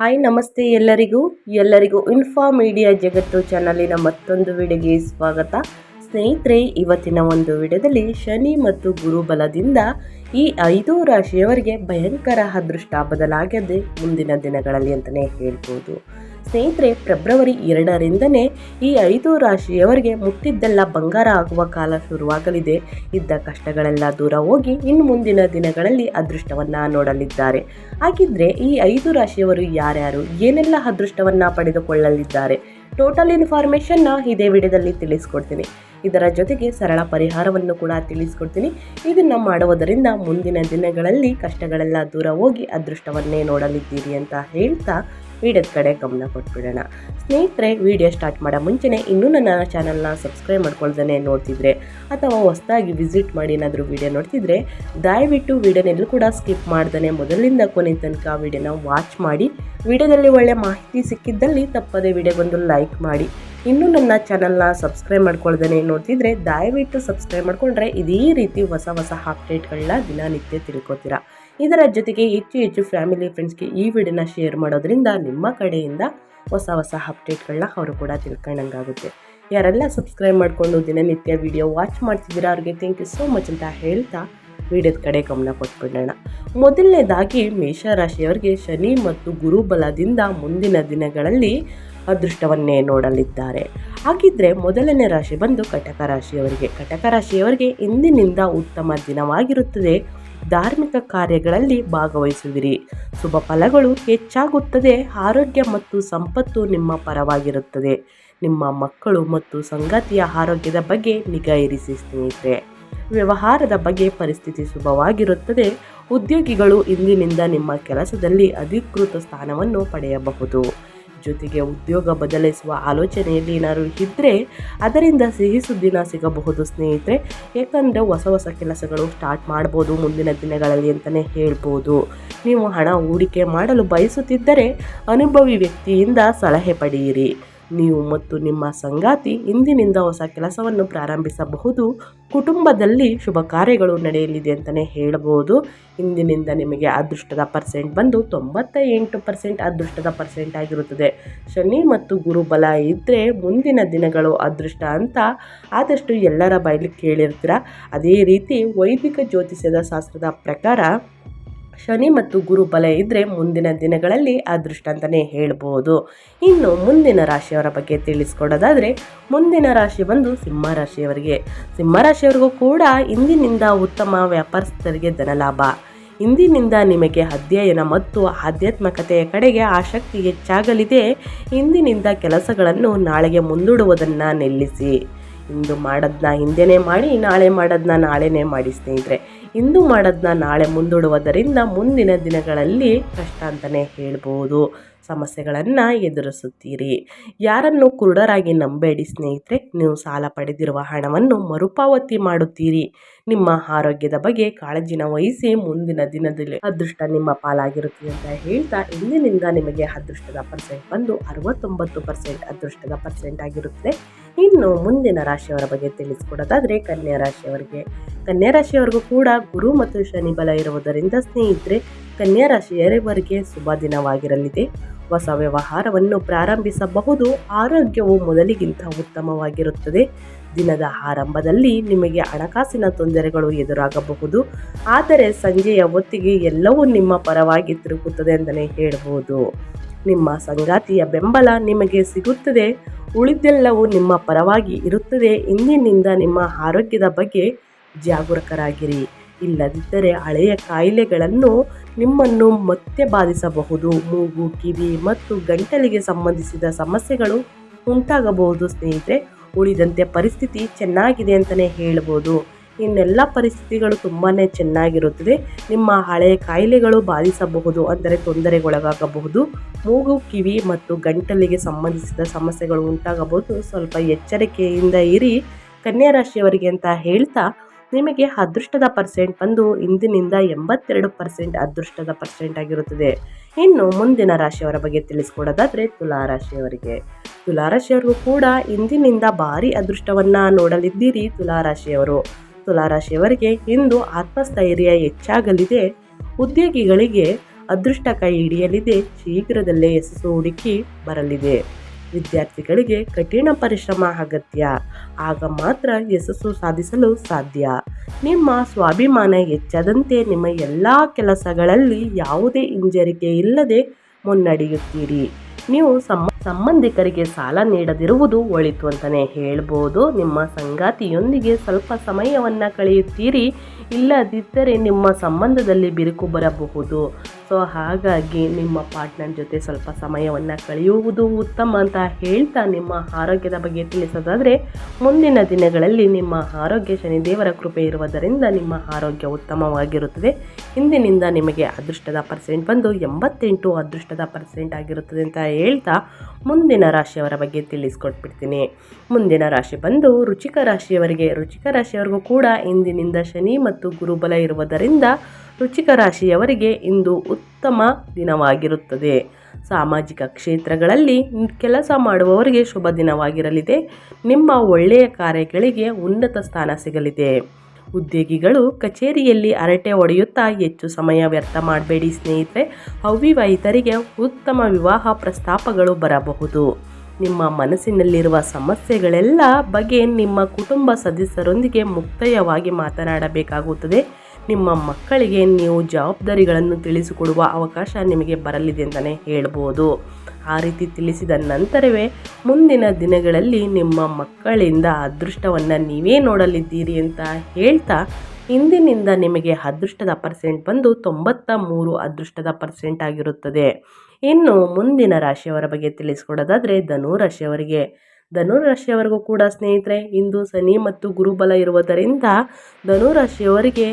Hi ನಮಸ್ತೆ ಎಲ್ಲರಿಗೂ info media ಜಗತ್ತು ಚಾನಲಿನ ಮತ್ತೊಂದು ವಿಡಿಯೋಗೆ ಸ್ವಾಗತ. ಸ್ನೇಹಿತರೆ, ಇವತ್ತಿನ ಒಂದು ವಿಡಿಯೋದಲ್ಲಿ ಶನಿ ಮತ್ತು ಗುರು ಬಲದಿಂದ ಈ 5 ರಾಶಿಯವರಿಗೆ ಭಯಂಕರ ಅದೃಷ್ಟ ಬದಲಾಗದೆ ಮುಂದಿನ ದಿನಗಳಲ್ಲಿ ಅಂತಲೇ ಹೇಳ್ಬೋದು. ಸ್ನೇಹಿತರೆ, ಫೆಬ್ರವರಿ 2ರಿಂದನೇ ಈ 5 ರಾಶಿಯವರಿಗೆ ಮುಟ್ಟಿದ್ದೆಲ್ಲ ಬಂಗಾರ ಆಗುವ ಕಾಲ ಶುರುವಾಗಲಿದೆ. ಇದ್ದ ಕಷ್ಟಗಳೆಲ್ಲ ದೂರ ಹೋಗಿ ಇನ್ನು ಮುಂದಿನ ದಿನಗಳಲ್ಲಿ ಅದೃಷ್ಟವನ್ನು ನೋಡಲಿದ್ದಾರೆ. ಹಾಗಿದ್ರೆ ಈ 5 ರಾಶಿಯವರು ಯಾರ್ಯಾರು, ಏನೆಲ್ಲ ಅದೃಷ್ಟವನ್ನು ಪಡೆದುಕೊಳ್ಳಲಿದ್ದಾರೆ, ಟೋಟಲ್ ಇನ್ಫಾರ್ಮೇಷನ್ನ ಇದೇ ವಿಡಿಯೋದಲ್ಲಿ ತಿಳಿಸ್ಕೊಡ್ತೀನಿ. ಇದರ ಜೊತೆಗೆ ಸರಳ ಪರಿಹಾರವನ್ನು ಕೂಡ ತಿಳಿಸ್ಕೊಡ್ತೀನಿ. ಇದನ್ನು ಮಾಡುವುದರಿಂದ ಮುಂದಿನ ದಿನಗಳಲ್ಲಿ ಕಷ್ಟಗಳೆಲ್ಲ ದೂರ ಹೋಗಿ ಅದೃಷ್ಟವನ್ನೇ ನೋಡಲಿದ್ದೀರಿ ಅಂತ ಹೇಳ್ತಾ ವಿಡಿಯೋದ ಕಡೆ ಗಮನ ಕೊಟ್ಬಿಡೋಣ. ಸ್ನೇಹಿತರೆ, ವಿಡಿಯೋ ಸ್ಟಾರ್ಟ್ ಮಾಡೋ ಮುಂಚೆನೇ ಇನ್ನೂ ನನ್ನ ಚಾನಲ್ನ ಸಬ್ಸ್ಕ್ರೈಬ್ ಮಾಡ್ಕೊಳ್ದೇ ನೋಡ್ತಿದ್ರೆ ಅಥವಾ ಹೊಸದಾಗಿ ವಿಸಿಟ್ ಮಾಡಿ ಏನಾದರೂ ವಿಡಿಯೋ ನೋಡ್ತಿದ್ರೆ ದಯವಿಟ್ಟು ವಿಡಿಯೋನೆಲ್ಲೂ ಕೂಡ ಸ್ಕಿಪ್ ಮಾಡ್ದೇ ಮೊದಲಿಂದ ಕೊನೆ ತನಕ ವಿಡಿಯೋನ ವಾಚ್ ಮಾಡಿ. ವಿಡಿಯೋದಲ್ಲಿ ಒಳ್ಳೆ ಮಾಹಿತಿ ಸಿಕ್ಕಿದ್ದಲ್ಲಿ ತಪ್ಪದೇ ವಿಡಿಯೋಗೊಂದು ಲೈಕ್ ಮಾಡಿ. ಇನ್ನೂ ನನ್ನ ಚಾನಲ್ನ ಸಬ್ಸ್ಕ್ರೈಬ್ ಮಾಡ್ಕೊಳ್ದೇ ನೋಡ್ತಿದ್ರೆ ದಯವಿಟ್ಟು ಸಬ್ಸ್ಕ್ರೈಬ್ ಮಾಡ್ಕೊಂಡ್ರೆ ಇದೇ ರೀತಿ ಹೊಸ ಅಪ್ಡೇಟ್ಗಳನ್ನ ದಿನನಿತ್ಯ ತಿಳ್ಕೊತೀರಾ. ಇದರ ಜೊತೆಗೆ ಹೆಚ್ಚು ಫ್ಯಾಮಿಲಿ ಫ್ರೆಂಡ್ಸ್ಗೆ ಈ ವಿಡಿಯೋನ ಶೇರ್ ಮಾಡೋದ್ರಿಂದ ನಿಮ್ಮ ಕಡೆಯಿಂದ ಹೊಸ ಅಪ್ಡೇಟ್ಗಳನ್ನ ಅವರು ಕೂಡ ತಿಳ್ಕೊಂಡಂಗಾಗುತ್ತೆ. ಯಾರೆಲ್ಲ ಸಬ್ಸ್ಕ್ರೈಬ್ ಮಾಡಿಕೊಂಡು ದಿನನಿತ್ಯ ವಿಡಿಯೋ ವಾಚ್ ಮಾಡ್ತಿದ್ದೀರಾ ಅವ್ರಿಗೆ ಥ್ಯಾಂಕ್ ಯು ಸೋ ಮಚ್ ಅಂತ ಹೇಳ್ತಾ ವಿಡಿಯೋದ ಕಡೆ ಗಮನ ಕೊಟ್ಬಿಡೋಣ. ಮೊದಲನೇದಾಗಿ ಮೇಷರಾಶಿಯವರಿಗೆ ಶನಿ ಮತ್ತು ಗುರು ಬಲದಿಂದ ಮುಂದಿನ ದಿನಗಳಲ್ಲಿ ಅದೃಷ್ಟವನ್ನೇ ನೋಡಲಿದ್ದಾರೆ. ಹಾಗಿದ್ರೆ ಮೊದಲನೇ ರಾಶಿ ಬಂದು ಕಟಕ ರಾಶಿಯವರಿಗೆ ಇಂದಿನಿಂದ ಉತ್ತಮ ದಿನವಾಗಿರುತ್ತದೆ. ಧಾರ್ಮಿಕ ಕಾರ್ಯಗಳಲ್ಲಿ ಭಾಗವಹಿಸುವಿರಿ. ಶುಭ ಫಲಗಳು ಹೆಚ್ಚಾಗುತ್ತದೆ. ಆರೋಗ್ಯ ಮತ್ತು ಸಂಪತ್ತು ನಿಮ್ಮ ಪರವಾಗಿರುತ್ತದೆ. ನಿಮ್ಮ ಮಕ್ಕಳು ಮತ್ತು ಸಂಗಾತಿಯ ಆರೋಗ್ಯದ ಬಗ್ಗೆ ನಿಗಾ ಇರಿಸಿ ಸ್ನೇಹಿತರೆ. ವ್ಯವಹಾರದ ಬಗ್ಗೆ ಪರಿಸ್ಥಿತಿ ಶುಭವಾಗಿರುತ್ತದೆ. ಉದ್ಯೋಗಿಗಳು ಇಂದಿನಿಂದ ನಿಮ್ಮ ಕೆಲಸದಲ್ಲಿ ಅಧಿಕೃತ ಸ್ಥಾನವನ್ನು ಪಡೆಯಬಹುದು. ಜೊತೆಗೆ ಉದ್ಯೋಗ ಬದಲಿಸುವ ಆಲೋಚನೆಯಲ್ಲಿ ಏನಾದರೂ ಇದ್ದರೆ ಅದರಿಂದ ಸಿಹಿ ಸುದ್ದಿನ ಸಿಗಬಹುದು ಸ್ನೇಹಿತರೆ. ಯಾಕಂದರೆ ಹೊಸ ಕೆಲಸಗಳು ಸ್ಟಾರ್ಟ್ ಮಾಡ್ಬೋದು ಮುಂದಿನ ದಿನಗಳಲ್ಲಿ ಅಂತಲೇ ಹೇಳ್ಬೋದು. ನೀವು ಹಣ ಹೂಡಿಕೆ ಮಾಡಲು ಬಯಸುತ್ತಿದ್ದರೆ ಅನುಭವಿ ವ್ಯಕ್ತಿಯಿಂದ ಸಲಹೆ ಪಡೆಯಿರಿ. ನೀವು ಮತ್ತು ನಿಮ್ಮ ಸಂಗಾತಿ ಇಂದಿನಿಂದ ಹೊಸ ಕೆಲಸವನ್ನು ಪ್ರಾರಂಭಿಸಬಹುದು. ಕುಟುಂಬದಲ್ಲಿ ಶುಭ ಕಾರ್ಯಗಳು ನಡೆಯಲಿದೆ ಅಂತಲೇ ಹೇಳ್ಬೋದು. ಇಂದಿನಿಂದ ನಿಮಗೆ ಅದೃಷ್ಟದ ಪರ್ಸೆಂಟ್ ಬಂದು 98% ಅದೃಷ್ಟದ ಪರ್ಸೆಂಟ್ ಆಗಿರುತ್ತದೆ. ಶನಿ ಮತ್ತು ಗುರು ಬಲ ಇದ್ದರೆ ಮುಂದಿನ ದಿನಗಳು ಅದೃಷ್ಟ ಅಂತ ಆದಷ್ಟು ಎಲ್ಲರ ಬಾಯಲ್ಲಿ ಕೇಳಿರ್ತೀರ. ಅದೇ ರೀತಿ ವೈದಿಕ ಜ್ಯೋತಿಷ್ಯದ ಶಾಸ್ತ್ರದ ಪ್ರಕಾರ ಶನಿ ಮತ್ತು ಗುರು ಬಲ ಇದ್ದರೆ ಮುಂದಿನ ದಿನಗಳಲ್ಲಿ ಅದೃಷ್ಟ ಅಂತಲೇ ಹೇಳ್ಬೋದು. ಇನ್ನು ಮುಂದಿನ ರಾಶಿಯವರ ಬಗ್ಗೆ ತಿಳಿಸ್ಕೊಡೋದಾದರೆ ಮುಂದಿನ ರಾಶಿ ಬಂದು ಸಿಂಹರಾಶಿಯವರಿಗೂ ಕೂಡ ಇಂದಿನಿಂದ ಉತ್ತಮ ವ್ಯಾಪಾರಸ್ಥರಿಗೆ ಧನಲಾಭ. ಇಂದಿನಿಂದ ನಿಮಗೆ ಅಧ್ಯಯನ ಮತ್ತು ಆಧ್ಯಾತ್ಮಿಕತೆಯ ಕಡೆಗೆ ಆಸಕ್ತಿ ಹೆಚ್ಚಾಗಲಿದೆ. ಇಂದಿನಿಂದ ಕೆಲಸಗಳನ್ನು ನಾಳೆಗೆ ಮುಂದೂಡುವುದನ್ನು ನಿಲ್ಲಿಸಿ. ಇಂದು ಮಾಡೋದನ್ನ ಹಿಂದೆನೇ ಮಾಡಿ, ನಾಳೆ ಮಾಡೋದನ್ನ ನಾಳೆನೇ ಮಾಡಿ ಸ್ನೇಹಿತರೆ. ಇಂದು ಮಾಡೋದನ್ನ ನಾಳೆ ಮುಂದೂಡುವುದರಿಂದ ಮುಂದಿನ ದಿನಗಳಲ್ಲಿ ಕಷ್ಟ ಅಂತಲೇ ಹೇಳ್ಬೋದು. ಸಮಸ್ಯೆಗಳನ್ನು ಎದುರಿಸುತ್ತೀರಿ. ಯಾರನ್ನು ಕುರುಡರಾಗಿ ನಂಬೇಡಿ ಸ್ನೇಹಿತರೆ. ನೀವು ಸಾಲ ಪಡೆದಿರುವ ಹಣವನ್ನು ಮರುಪಾವತಿ ಮಾಡುತ್ತೀರಿ. ನಿಮ್ಮ ಆರೋಗ್ಯದ ಬಗ್ಗೆ ಕಾಳಜಿನ ವಹಿಸಿ. ಮುಂದಿನ ದಿನದಲ್ಲಿ ಅದೃಷ್ಟ ನಿಮ್ಮ ಪಾಲಾಗಿರುತ್ತದೆ ಅಂತ ಹೇಳ್ತಾ ಇಂದಿನಿಂದ ನಿಮಗೆ ಅದೃಷ್ಟದ ಪರ್ಸೆಂಟ್ ಬಂದು 69% ಅದೃಷ್ಟದ ಪರ್ಸೆಂಟ್ ಆಗಿರುತ್ತದೆ. ಇನ್ನು ಮುಂದಿನ ರಾಶಿಯವರ ಬಗ್ಗೆ ತಿಳಿಸ್ಕೊಡೋದಾದರೆ ಕನ್ಯಾ ರಾಶಿಯವರಿಗೂ ಕೂಡ ಗುರು ಮತ್ತು ಶನಿ ಬಲ ಇರುವುದರಿಂದ ಸ್ನೇಹಿತರೆ ಕನ್ಯಾ ರಾಶಿಯವರಿಗೆ ಶುಭ ದಿನವಾಗಿರಲಿದೆ. ಹೊಸ ವ್ಯವಹಾರವನ್ನು ಪ್ರಾರಂಭಿಸಬಹುದು. ಆರೋಗ್ಯವು ಮೊದಲಿಗಿಂತ ಉತ್ತಮವಾಗಿರುತ್ತದೆ. ದಿನದ ಆರಂಭದಲ್ಲಿ ನಿಮಗೆ ಹಣಕಾಸಿನ ತೊಂದರೆಗಳು ಎದುರಾಗಬಹುದು. ಆದರೆ ಸಂಜೆಯ ಹೊತ್ತಿಗೆ ಎಲ್ಲವೂ ನಿಮ್ಮ ಪರವಾಗಿ ತಿರುಗುತ್ತದೆ ಅಂತಲೇ ಹೇಳ್ಬೋದು. ನಿಮ್ಮ ಸಂಗಾತಿಯ ಬೆಂಬಲ ನಿಮಗೆ ಸಿಗುತ್ತದೆ. ಉಳಿದೆಲ್ಲವೂ ನಿಮ್ಮ ಪರವಾಗಿ ಇರುತ್ತದೆ. ಇಂದಿನಿಂದ ನಿಮ್ಮ ಆರೋಗ್ಯದ ಬಗ್ಗೆ ಜಾಗರೂಕರಾಗಿರಿ. ಇಲ್ಲದಿದ್ದರೆ ಹಳೆಯ ಕಾಯಿಲೆಗಳನ್ನು ನಿಮ್ಮನ್ನು ಮತ್ತೆ ಬಾಧಿಸಬಹುದು. ಮೂಗು, ಕಿವಿ ಮತ್ತು ಗಂಟಲಿಗೆ ಸಂಬಂಧಿಸಿದ ಸಮಸ್ಯೆಗಳು ಉಂಟಾಗಬಹುದು ಸ್ನೇಹಿತರೆ. ಉಳಿದಂತೆ ಪರಿಸ್ಥಿತಿ ಚೆನ್ನಾಗಿದೆ ಅಂತಲೇ ಹೇಳ್ಬೋದು. ಇನ್ನೆಲ್ಲ ಪರಿಸ್ಥಿತಿಗಳು ತುಂಬಾ ಚೆನ್ನಾಗಿರುತ್ತದೆ. ನಿಮ್ಮ ಹಳೆಯ ಕಾಯಿಲೆಗಳು ಬಾಧಿಸಬಹುದು, ಅಂದರೆ ತೊಂದರೆಗೊಳಗಾಗಬಹುದು. ಮೂಗು, ಕಿವಿ ಮತ್ತು ಗಂಟಲಿಗೆ ಸಂಬಂಧಿಸಿದ ಸಮಸ್ಯೆಗಳು ಉಂಟಾಗಬಹುದು. ಸ್ವಲ್ಪ ಎಚ್ಚರಿಕೆಯಿಂದ ಇರಿ ಕನ್ಯಾ ರಾಶಿಯವರಿಗೆ ಅಂತ ಹೇಳ್ತಾ ನಿಮಗೆ ಅದೃಷ್ಟದ ಪರ್ಸೆಂಟ್ ಬಂದು ಇಂದಿನಿಂದ 82% ಅದೃಷ್ಟದ ಪರ್ಸೆಂಟ್ ಆಗಿರುತ್ತದೆ. ಇನ್ನು ಮುಂದಿನ ರಾಶಿಯವರ ಬಗ್ಗೆ ತಿಳಿಸ್ಕೊಡೋದಾದರೆ ತುಲಾರಾಶಿಯವರಿಗೂ ಕೂಡ ಇಂದಿನಿಂದ ಭಾರಿ ಅದೃಷ್ಟವನ್ನು ನೋಡಲಿದ್ದೀರಿ. ತುಲಾರಾಶಿಯವರಿಗೆ ಇಂದು ಆತ್ಮಸ್ಥೈರ್ಯ ಹೆಚ್ಚಾಗಲಿದೆ. ಉದ್ಯೋಗಿಗಳಿಗೆ ಅದೃಷ್ಟ ಕೈ ಹಿಡಿಯಲಿದೆ. ಶೀಘ್ರದಲ್ಲೇ ಯಶಸ್ಸು ಹುಡುಕಿ ಬರಲಿದೆ. ವಿದ್ಯಾರ್ಥಿಗಳಿಗೆ ಕಠಿಣ ಪರಿಶ್ರಮ ಅಗತ್ಯ. ಆಗ ಮಾತ್ರ ಯಶಸ್ಸು ಸಾಧಿಸಲು ಸಾಧ್ಯ. ನಿಮ್ಮ ಸ್ವಾಭಿಮಾನ ಹೆಚ್ಚಾದಂತೆ ನಿಮ್ಮ ಎಲ್ಲ ಕೆಲಸಗಳಲ್ಲಿ ಯಾವುದೇ ಹಿಂಜರಿಕೆ ಇಲ್ಲದೆ ಮುನ್ನಡೆಯುತ್ತೀರಿ. ನೀವು ಸಂಬಂಧಿಕರಿಗೆ ಸಾಲ ನೀಡದಿರುವುದು ಒಳಿತು ಅಂತಲೇ ಹೇಳ್ಬೋದು. ನಿಮ್ಮ ಸಂಗಾತಿಯೊಂದಿಗೆ ಸ್ವಲ್ಪ ಸಮಯವನ್ನು ಕಳೆಯುತ್ತೀರಿ. ಇಲ್ಲದಿದ್ದರೆ ನಿಮ್ಮ ಸಂಬಂಧದಲ್ಲಿ ಬಿರುಕು ಬರಬಹುದು. ಸೊ ಹಾಗಾಗಿ ನಿಮ್ಮ ಪಾರ್ಟ್ನರ್ ಜೊತೆ ಸ್ವಲ್ಪ ಸಮಯವನ್ನು ಕಳೆಯುವುದು ಉತ್ತಮ ಅಂತ ಹೇಳ್ತಾ, ನಿಮ್ಮ ಆರೋಗ್ಯದ ಬಗ್ಗೆ ತಿಳಿಸೋದಾದರೆ ಮುಂದಿನ ದಿನಗಳಲ್ಲಿ ನಿಮ್ಮ ಆರೋಗ್ಯ ಶನಿದೇವರ ಕೃಪೆ ಇರುವುದರಿಂದ ನಿಮ್ಮ ಆರೋಗ್ಯ ಉತ್ತಮವಾಗಿರುತ್ತದೆ. ಇಂದಿನಿಂದ ನಿಮಗೆ ಅದೃಷ್ಟದ ಪರ್ಸೆಂಟ್ ಬಂದು 88 ಅದೃಷ್ಟದ ಪರ್ಸೆಂಟ್ ಆಗಿರುತ್ತದೆ ಅಂತ ಹೇಳ್ತಾ ಮುಂದಿನ ರಾಶಿಯವರ ಬಗ್ಗೆ ತಿಳಿಸ್ಕೊಟ್ಬಿಡ್ತೀನಿ. ಮುಂದಿನ ರಾಶಿ ಬಂದು ವೃಶ್ಚಿಕ ರಾಶಿಯವರಿಗೆ. ವೃಶ್ಚಿಕ ರಾಶಿಯವರಿಗೂ ಕೂಡ ಇಂದಿನಿಂದ ಶನಿ ಮತ್ತು ಗುರುಬಲ ಇರುವುದರಿಂದ ವೃಶ್ಚಿಕ ರಾಶಿಯವರಿಗೆ ಇಂದು ಉತ್ತಮ ದಿನವಾಗಿರುತ್ತದೆ. ಸಾಮಾಜಿಕ ಕ್ಷೇತ್ರಗಳಲ್ಲಿ ಕೆಲಸ ಮಾಡುವವರಿಗೆ ಶುಭ ದಿನವಾಗಿರಲಿದೆ. ನಿಮ್ಮ ಒಳ್ಳೆಯ ಕಾರ್ಯಗಳಿಗೆ ಉನ್ನತ ಸ್ಥಾನ ಸಿಗಲಿದೆ. ಉದ್ಯೋಗಿಗಳು ಕಚೇರಿಯಲ್ಲಿ ಹರಟೆ ಹೊಡೆಯುತ್ತಾ ಹೆಚ್ಚು ಸಮಯ ವ್ಯರ್ಥ ಮಾಡಬೇಡಿ ಸ್ನೇಹಿತರೆ. ಅವಿವಾಹಿತರಿಗೆ ಉತ್ತಮ ವಿವಾಹ ಪ್ರಸ್ತಾಪಗಳು ಬರಬಹುದು. ನಿಮ್ಮ ಮನಸ್ಸಿನಲ್ಲಿರುವ ಸಮಸ್ಯೆಗಳೆಲ್ಲ ಬಗ್ಗೆ ನಿಮ್ಮ ಕುಟುಂಬ ಸದಸ್ಯರೊಂದಿಗೆ ಮುಕ್ತಯವಾಗಿ ಮಾತನಾಡಬೇಕಾಗುತ್ತದೆ. ನಿಮ್ಮ ಮಕ್ಕಳಿಗೆ ನೀವು ಜವಾಬ್ದಾರಿಗಳನ್ನು ತಿಳಿಸಿಕೊಡುವ ಅವಕಾಶ ನಿಮಗೆ ಬರಲಿದೆ ಅಂತಲೇ ಹೇಳ್ಬೋದು. ಆ ರೀತಿ ತಿಳಿಸಿದ ನಂತರವೇ ಮುಂದಿನ ದಿನಗಳಲ್ಲಿ ನಿಮ್ಮ ಮಕ್ಕಳಿಂದ ಅದೃಷ್ಟವನ್ನು ನೀವೇ ನೋಡಲಿದ್ದೀರಿ ಅಂತ ಹೇಳ್ತಾ ಇಂದಿನಿಂದ ನಿಮಗೆ ಅದೃಷ್ಟದ ಪರ್ಸೆಂಟ್ ಬಂದು 93 ಅದೃಷ್ಟದ ಪರ್ಸೆಂಟ್ ಆಗಿರುತ್ತದೆ. ಇನ್ನು ಮುಂದಿನ ರಾಶಿಯವರ ಬಗ್ಗೆ ತಿಳಿಸ್ಕೊಡೋದಾದರೆ ಧನುರಾಶಿಯವರಿಗೆ. ಧನುರಾಶಿಯವರಿಗೂ ಕೂಡ ಸ್ನೇಹಿತರೆ ಇಂದು ಶನಿ ಮತ್ತು ಗುರುಬಲ ಇರುವುದರಿಂದ ಧನುರಾಶಿಯವರಿಗೆ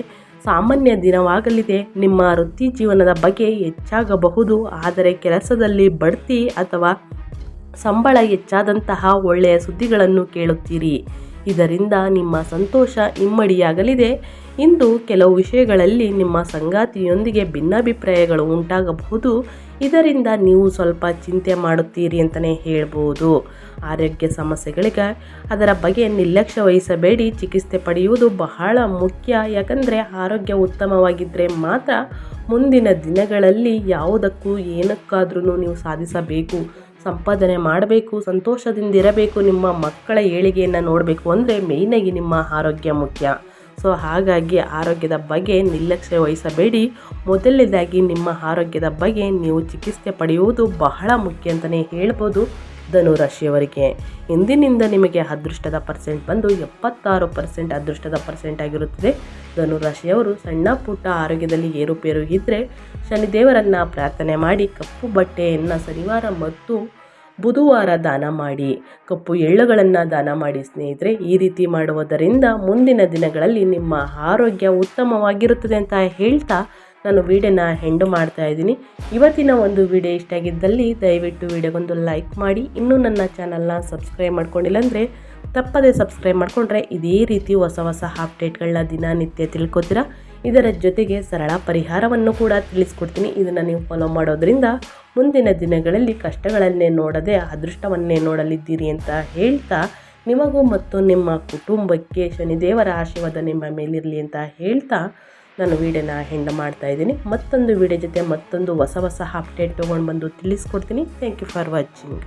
ಸಾಮಾನ್ಯ ದಿನವಾಗಲಿದೆ. ನಿಮ್ಮ ವೃತ್ತಿ ಜೀವನದ ಬಗ್ಗೆ ಹೆಚ್ಚಾಗಬಹುದು. ಆದರೆ ಕೆಲಸದಲ್ಲಿ ಬಡ್ತಿ ಅಥವಾ ಸಂಬಳ ಹೆಚ್ಚಾದಂತಹ ಒಳ್ಳೆಯ ಸುದ್ದಿಗಳನ್ನು ಕೇಳುತ್ತೀರಿ. ಇದರಿಂದ ನಿಮ್ಮ ಸಂತೋಷ ಇಮ್ಮಡಿಯಾಗಲಿದೆ. ಇಂದು ಕೆಲವು ವಿಷಯಗಳಲ್ಲಿ ನಿಮ್ಮ ಸಂಗಾತಿಯೊಂದಿಗೆ ಭಿನ್ನಾಭಿಪ್ರಾಯಗಳು ಉಂಟಾಗಬಹುದು. ಇದರಿಂದ ನೀವು ಸ್ವಲ್ಪ ಚಿಂತೆ ಮಾಡುತ್ತೀರಿ ಅಂತಲೇ ಹೇಳ್ಬೋದು. ಆರೋಗ್ಯ ಸಮಸ್ಯೆಗಳಿಗೆ ಅದರ ಬಗ್ಗೆ ನಿರ್ಲಕ್ಷ್ಯ ವಹಿಸಬೇಡಿ. ಚಿಕಿತ್ಸೆ ಪಡೆಯುವುದು ಬಹಳ ಮುಖ್ಯ. ಯಾಕಂದರೆ ಆರೋಗ್ಯ ಉತ್ತಮವಾಗಿದ್ದರೆ ಮಾತ್ರ ಮುಂದಿನ ದಿನಗಳಲ್ಲಿ ಯಾವುದಕ್ಕೂ ಏನಕ್ಕಾದ್ರೂ ನೀವು ಸಾಧಿಸಬೇಕು, ಸಂಪಾದನೆ ಮಾಡಬೇಕು, ಸಂತೋಷದಿಂದಿರಬೇಕು. ನಿಮ್ಮ ಮಕ್ಕಳ ಏಳಿಗೆಯನ್ನು ನೋಡಬೇಕು ಅಂದರೆ ಮೇಯ್ನಾಗಿ ನಿಮ್ಮ ಆರೋಗ್ಯ ಮುಖ್ಯ. ಸೊ ಹಾಗಾಗಿ ಆರೋಗ್ಯದ ಬಗ್ಗೆ ನಿರ್ಲಕ್ಷ್ಯ ವಹಿಸಬೇಡಿ. ಮೊದಲನೇದಾಗಿ ನಿಮ್ಮ ಆರೋಗ್ಯದ ಬಗ್ಗೆ ನೀವು ಚಿಕಿತ್ಸೆ ಪಡೆಯುವುದು ಬಹಳ ಮುಖ್ಯ ಅಂತಲೇ ಹೇಳ್ಬೋದು. ಧನುರಾಶಿಯವರಿಗೆ ಇಂದಿನಿಂದ ನಿಮಗೆ ಅದೃಷ್ಟದ ಪರ್ಸೆಂಟ್ ಬಂದು 76% ಅದೃಷ್ಟದ ಪರ್ಸೆಂಟ್ ಆಗಿರುತ್ತದೆ. ಧನುರಾಶಿಯವರು ಸಣ್ಣ ಪುಟ್ಟ ಆರೋಗ್ಯದಲ್ಲಿ ಏರುಪೇರು ಇದ್ದರೆ ಶನಿದೇವರನ್ನು ಪ್ರಾರ್ಥನೆ ಮಾಡಿ ಕಪ್ಪು ಬಟ್ಟೆಯನ್ನು ಶನಿವಾರ ಮತ್ತು ಬುಧವಾರ ದಾನ ಮಾಡಿ, ಕಪ್ಪು ಎಳ್ಳುಗಳನ್ನು ದಾನ ಮಾಡಿ ಸ್ನೇಹಿತರೆ. ಈ ರೀತಿ ಮಾಡುವುದರಿಂದ ಮುಂದಿನ ದಿನಗಳಲ್ಲಿ ನಿಮ್ಮ ಆರೋಗ್ಯ ಉತ್ತಮವಾಗಿರುತ್ತದೆ ಅಂತ ಹೇಳ್ತಾ ನಾನು ವಿಡಿಯೋನ ಎಂಡ್ ಮಾಡ್ತಾ ಇದ್ದೀನಿ. ಇವತ್ತಿನ ಒಂದು ವಿಡಿಯೋ ಇಷ್ಟ ಆಗಿದ್ದಲ್ಲಿ ದಯವಿಟ್ಟು ವಿಡಿಯೋಗೊಂದು ಲೈಕ್ ಮಾಡಿ. ಇನ್ನೂ ನನ್ನ ಚಾನಲ್ನ ಸಬ್ಸ್ಕ್ರೈಬ್ ಮಾಡ್ಕೊಂಡಿಲ್ಲ ಅಂದರೆ ತಪ್ಪದೇ ಸಬ್ಸ್ಕ್ರೈಬ್ ಮಾಡಿಕೊಂಡ್ರೆ ಇದೇ ರೀತಿ ಹೊಸ ಹೊಸ ಅಪ್ಡೇಟ್ಗಳನ್ನ ದಿನನಿತ್ಯ ತಿಳ್ಕೊತೀರಾ. ಇದರ ಜೊತೆಗೆ ಸರಳ ಪರಿಹಾರವನ್ನು ಕೂಡ ತಿಳಿಸ್ಕೊಡ್ತೀನಿ. ಇದನ್ನು ನೀವು ಫಾಲೋ ಮಾಡೋದ್ರಿಂದ ಮುಂದಿನ ದಿನಗಳಲ್ಲಿ ಕಷ್ಟಗಳನ್ನೇ ನೋಡದೆ ಅದೃಷ್ಟವನ್ನೇ ನೋಡಲಿದ್ದೀರಿ ಅಂತ ಹೇಳ್ತಾ ನಿಮಗೂ ಮತ್ತು ನಿಮ್ಮ ಕುಟುಂಬಕ್ಕೆ ಶನಿದೇವರ ಆಶೀರ್ವಾದ ನಿಮ್ಮ ಮೇಲಿರಲಿ ಅಂತ ಹೇಳ್ತಾ ನಾನು ವಿಡಿಯೋನ ಎಂಡ್ ಮಾಡ್ತಾ ಇದ್ದೀನಿ. ಮತ್ತೊಂದು ವಿಡಿಯೋ ಜೊತೆ ಮತ್ತೊಂದು ಹೊಸ ಹೊಸ ಅಪ್ಡೇಟ್ ತೊಗೊಂಡು ಬಂದು ತಿಳಿಸ್ಕೊಡ್ತೀನಿ. Thank you for watching.